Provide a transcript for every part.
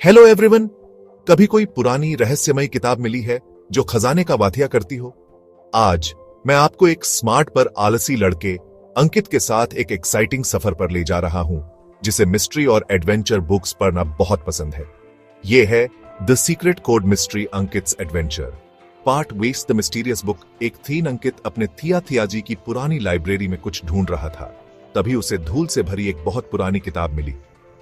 Hello everyone. कभी कोई पुरानी रहस्यमय किताब मिली है जो खजाने का वाथिया करती हो? आज मैं आपको एक स्मार्ट पर आलसी लड़के अंकित के साथ एक एक्साइटिंग सफर पर ले जा रहा हूं, जिसे मिस्ट्री और एडवेंचर बुक्स पढ़ना बहुत पसंद है। यह है the secret code mystery Ankit's adventure part west the mysterious book. एक थीन अंकित अपने थियाजी की पुरानी लाइब्रेरी में कुछ ढूंढ रहा था। तभी उसे धूल से भरी एक बहुत पुरानी किताब मिली।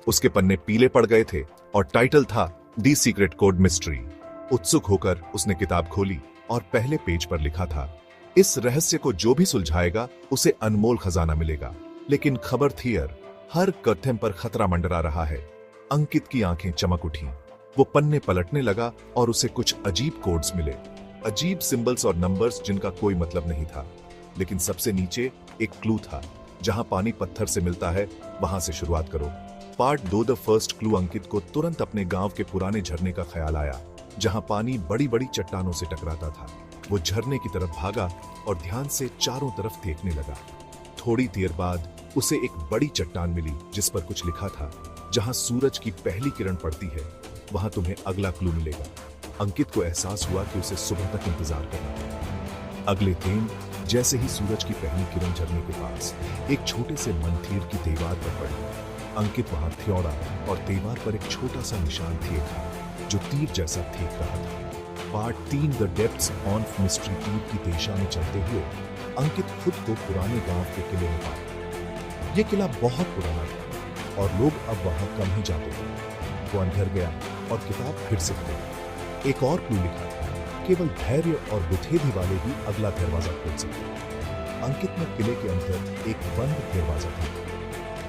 उसके पन्ने पीले पड़ गए थे और टाइटल था दी सीक्रेट कोड मिस्ट्री। उत्सुक होकर उसने किताब खोली और पहले पेज पर लिखा था, इस रहस्य को जो भी सुलझाएगा उसे अनमोल खजाना मिलेगा। लेकिन खबर थी हर कदम पर खतरा मंडरा रहा है। अंकित की आंखें चमक उठी। वो पन्ने पलटने लगा और उसे कुछ अजीब कोड्स मिले, अजीब सिंबल्स और नंबर्स जिनका कोई मतलब नहीं था। लेकिन सबसे नीचे एक क्लू था, जहां पानी पत्थर से मिलता है वहां से शुरुआत करो। Part 2 the first clue. Ankit को तुरंत अपने गांव के पुराने झरने का ख्याल आया, जहां पानी बड़ी बड़ी चट्टानों से टकराता था। वो झरने की तरफ भागा और ध्यान से चारों तरफ देखने लगा। थोड़ी देर बाद उसे एक बड़ी चट्टान मिली जिस पर कुछ लिखा था, जहां सूरज की पहली किरण पड़ती है वहां तुम्हें अगला क्लू मिलेगा। अंकित को एहसास हुआ कि उसे सुबह तक इंतजार करना है। अगले दिन जैसे ही सूरज की पहली किरण झरने के पास एक छोटे से मंदिर की दीवार पर पड़ी, अंकित वहां थ्योड़ा और दीवार पर एक छोटा सा निशान देखा जो तीर जैसा फेंक रहा था। Part 3 the depths of mystery. तीर की दिशा में चलते हुए अंकित खुद को पुराने गांव के किले में पाया। यह किला बहुत पुराना था और लोग अब वहां कम ही जाते थे। वो अंदर गया और किताब फिर से खोली। एक और क्लू लिखा था, केवल धैर्य और बुद्धि वाले ही अगला दरवाजा खोल सकते। अंकित ने किले के अंदर एक बंद दरवाजा देखा।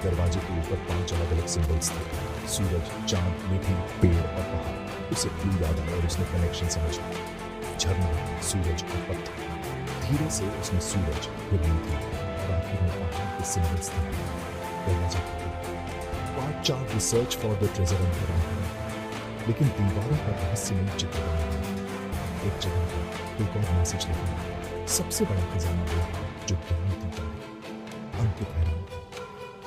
दरवाजे के ऊपर 5 अलग अलग सिंबल्स थे, सूरज, चांद, नदी, पेड़ और पहाड़। उसे क्लू याद आया और उसने कनेक्शन समझ लिया। झरना, सूरज और पत्थर। धीरे से उसने सूरज, फिर नदी और आखिर में पहाड़ के सिंबल्स थे। दरवाजा खुला। Part 4 research for the treasure. लेकिन दीवारों पर रहस्यमय चित्र बने। एक जगह पर एक और मैसेज लिखा, सबसे बड़ा खजाना वो है जो ज्ञान देता है। अंकित हैरान।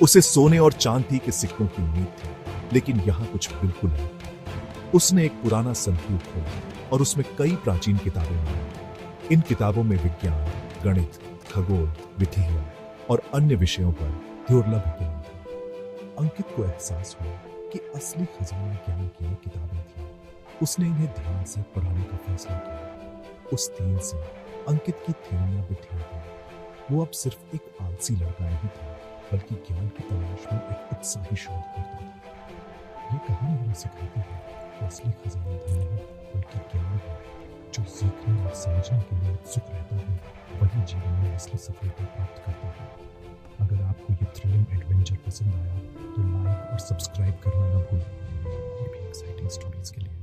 उसे सोने और चांदी के सिक्कों की उम्मीद थी, लेकिन यहां कुछ बिल्कुल नहीं था। उसने एक पुराना संदूक खोला और उसमें कई प्राचीन किताबें मिली। इन किताबों में विज्ञान, गणित, खगोल, विधियां और अन्य विषयों पर दुर्लभ ज्ञान था। अंकित को एहसास हुआ कि असली खजाना ज्ञान की किताबें थी। उसने इन्हें ध्यान से पढ़ने का फैसला किया। उस दिन से अंकित की थैलियां बिखरी गई। वो अब सिर्फ एक आलसी लड़का नहीं था, बल्कि ज्ञान की तलाश में एक उत्साही शोधकर्ता था। ये कहानी हमें सिखाती है कि असली खजाना धन नहीं, बल्कि ज्ञान है। जो सीखने और समझने के लिए उत्सुक रहता है, वही जीवन में असली सफलता प्राप्त करता है। अगर आपको ये थ्रिलिंग एडवेंचर पसंद आया तो लाइक और सब्सक्राइब करना ना भूलें। और भी एक्साइटिंग स्टोरीज के लिए